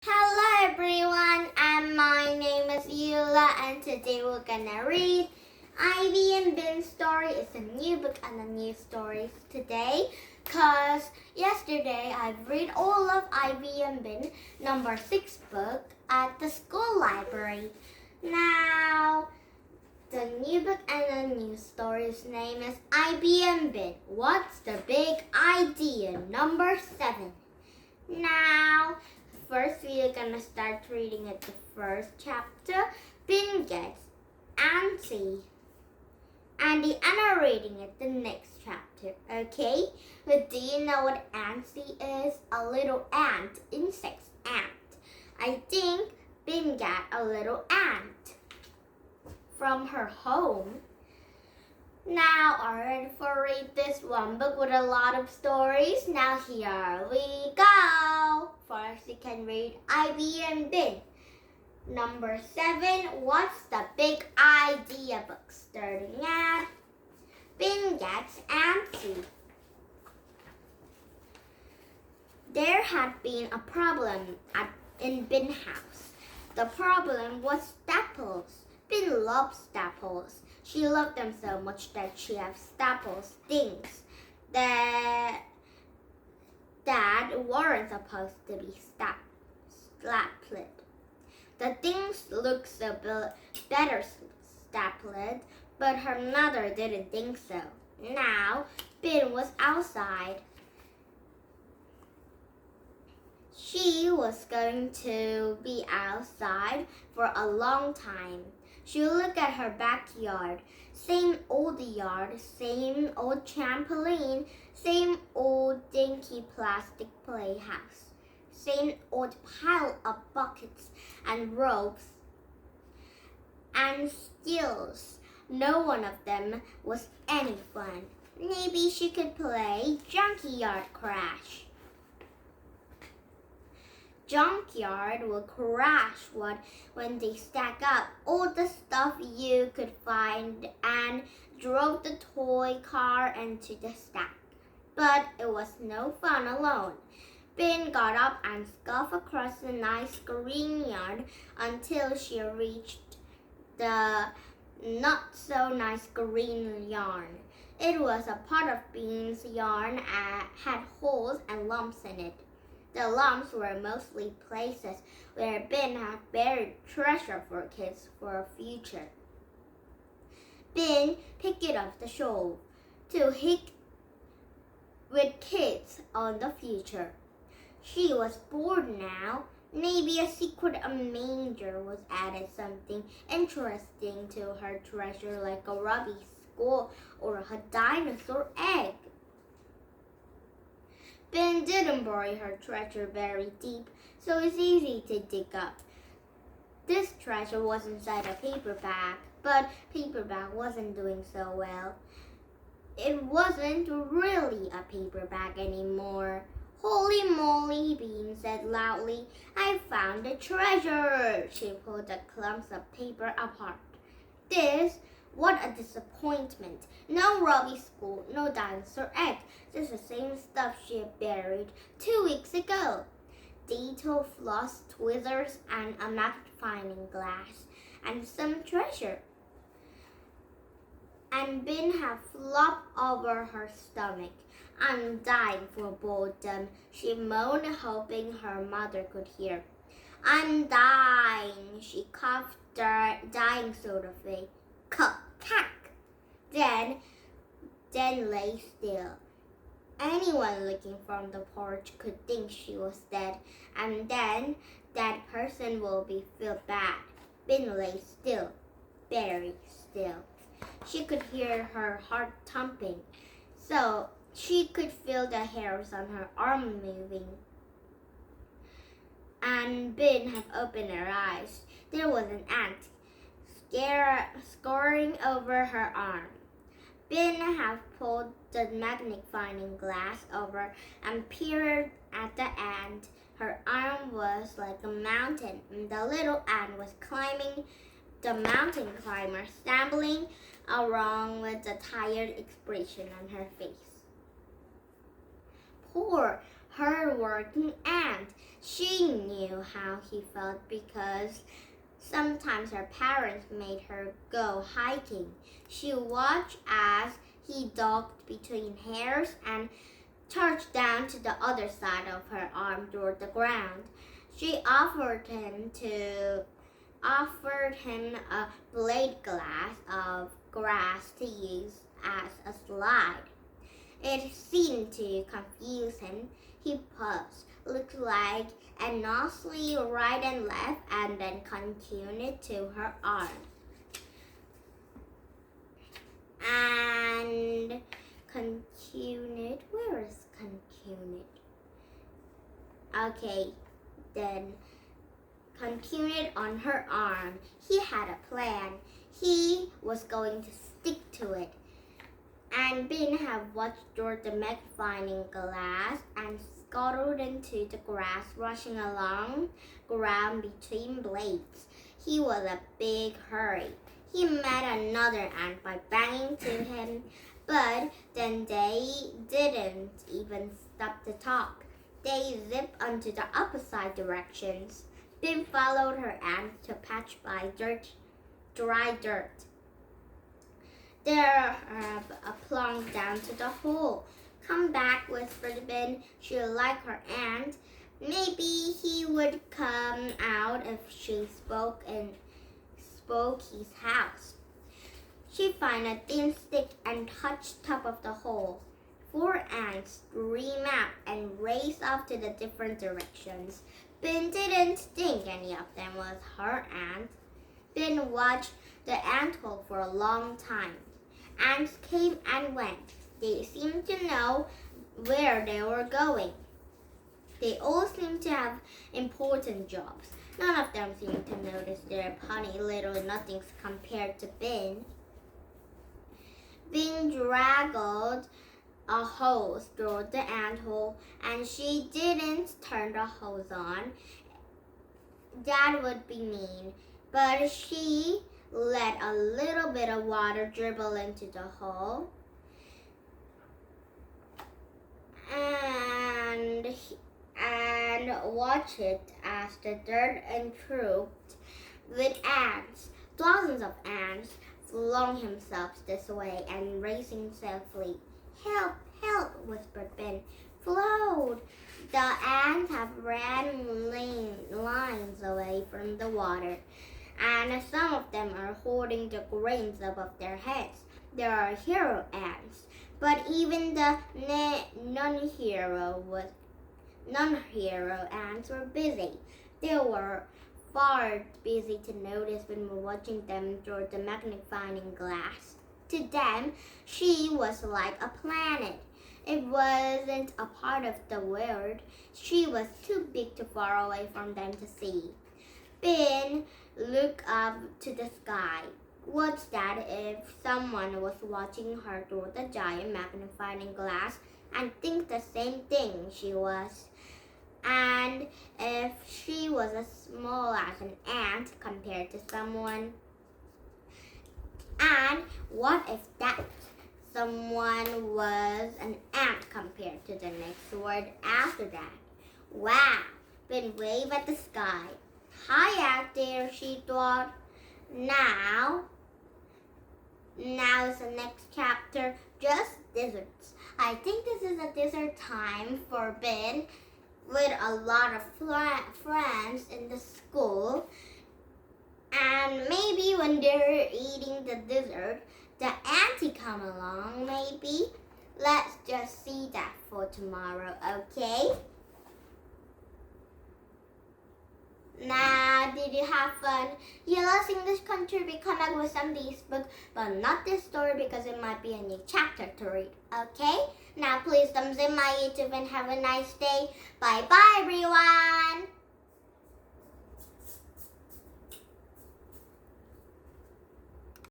Hello everyone, and my name is Eula, and today we're gonna read Ivy and Ben's story. It's a new book and a new story today, cause yesterday I read all of Ivy and Ben number 6 book at the school library. Now, the new book and the new story's name is Ivy and Ben. What's the big idea? Number 7. Now, first we are gonna start reading at the first chapter. Ben gets antsy. Andy, and I'm reading at the next chapter, okay? But do you know what antsy is? A little ant, insect's ant. I think Ben got a little ant from her home. Now, are you ready for read this one book with a lot of stories? Now here we go. First, you can read Ivy and Ben. Number 7, What's the Big Idea book? Starting at Ben Gets Antsy. There had been a problem in Ben's house. The problem was staples. Ben loved staples. She loved them so much that she had staples things that weren't supposed to be stapled. The things looked so better stapled, but her mother didn't think so. Now, Ben was outside. She was going to be outside for a long time. She looked at her backyard. Same old yard, same old trampoline, same old dinky plastic playhouse, same old pile of buckets and ropes and skills. No one of them was any fun. Maybe she could play Junkyard Crash. Junkyard will crash when they stack up all the stuff you could find and drove the toy car into the stack. But it was no fun alone. Ben got up and scuffed across the nice green yard until she reached the not so nice green yarn. It was a pot of beans yarn and had holes and lumps in it. The lumps were mostly places where Ben had buried treasure for kids for a future. Ben picked it off the shelf to hit with kids on the future. She was bored now. Maybe a secret manger was added something interesting to her treasure, like a ruby skull or a dinosaur egg. Ben didn't bury her treasure very deep, so it's easy to dig up. This treasure was inside a paper bag, but paper bag wasn't doing so well. It wasn't really a paper bag anymore. Holy moly, Ben said loudly. I found the treasure. She pulled the clumps of paper apart. What a disappointment. No ruby skull, no dinosaur egg. Just the same stuff she had buried 2 weeks ago. Dental floss, tweezers, and a magnifying glass, and some treasure. And Ben had flopped over her stomach. I'm dying for boredom, she moaned, hoping her mother could hear. I'm dying, she coughed, dying sort of way. Cack. Then lay still. Anyone looking from the porch could think she was dead, and then that person will feel bad. Ben lay still, very still. She could hear her heart thumping, so she could feel the hairs on her arm moving. And Ben had opened her eyes. There was an ant scoring over her arm. Ben had pulled the magnifying glass over and peered at the ant. Her arm was like a mountain, and the little ant was climbing the mountain climber, stumbling along with a tired expression on her face. Poor hard-working ant. She knew how he felt because sometimes her parents made her go hiking. She watched as he ducked between hairs and touched down to the other side of her arm toward the ground. She offered him a blade glass of grass to use as a slide. It seemed to confuse him. He paused, looked like and nosely right and left, and then continued to her arm. And continued. Where is continued? Okay, then continued on her arm. He had a plan. He was going to stick to it. And Ben had watched through the magnifying glass and scuttled into the grass, rushing along ground between blades. He was a big hurry. He met another ant by banging to him, but then they didn't even stop to talk. They zipped onto the opposite directions. Ben followed her ant to patch by dry dirt. There, plunged down to the hole. Come back, whispered Ben. She liked her aunt. Maybe he would come out if she spoke his house. She found a thin stick and touched top of the hole. 4 ants screamed out and raced off to the different directions. Ben didn't think any of them was her aunt. Ben watched the anthole for a long time. Ants came and went. They seemed to know where they were going. They all seemed to have important jobs. None of them seemed to notice their puny little nothings compared to Ben. Ben dragged a hose through the anthole, and she didn't turn the hose on. That would be mean, but she let a little bit of water dribble into the hole, and watch it as the dirt entrooped with ants. Dozens of ants flung themselves this way and racing safely. Help, help, whispered Ben. Float! The ants have ran lines away from the water, and some of them are holding the grains above their heads. There are hero ants, but even the non-hero ants were busy. They were far busy to notice when we were watching them through the magnifying glass. To them, she was like a planet. It wasn't a part of the world. She was too big, too far away from them to see. Ben looked up to the sky. What's that if someone was watching her through the giant magnifying glass and think the same thing she was? And if she was as small as an ant compared to someone? And what if that someone was an ant compared to the next word after that? Wow! Ben waved at the sky. Hi out there, she thought. Now is the next chapter, just deserts. I think this is a desert time for Ben with a lot of friends in the school. And maybe when they're eating the dessert, the auntie come along, maybe. Let's just see that for tomorrow, okay? Now, did you have fun? Yes, English Country, we come back with somebody's book, but not this story because it might be a new chapter to read, okay? Now, please thumbs in my YouTube and have a nice day. Bye-bye, everyone!